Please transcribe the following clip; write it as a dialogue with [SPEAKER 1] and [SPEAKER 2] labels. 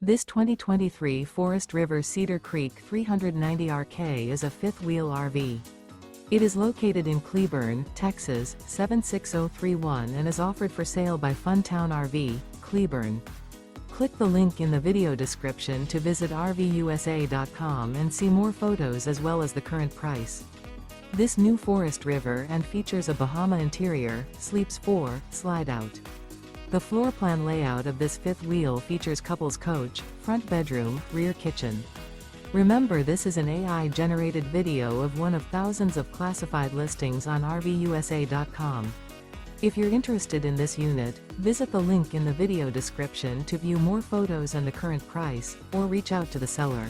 [SPEAKER 1] This 2023 Forest River Cedar Creek 390RK is a fifth-wheel RV. It is located in Cleburne, Texas, 76031 and is offered for sale by Funtown RV, Cleburne. Click the link in the video description to visit RVUSA.com and see more photos as well as the current price. This new Forest River and features a Bahama interior, sleeps 4, slide-out. The floor plan layout of this fifth wheel features couples coach, front bedroom, rear kitchen. Remember, this is an AI-generated video of one of thousands of classified listings on RVUSA.com. If you're interested in this unit, visit the link in the video description to view more photos and the current price, or reach out to the seller.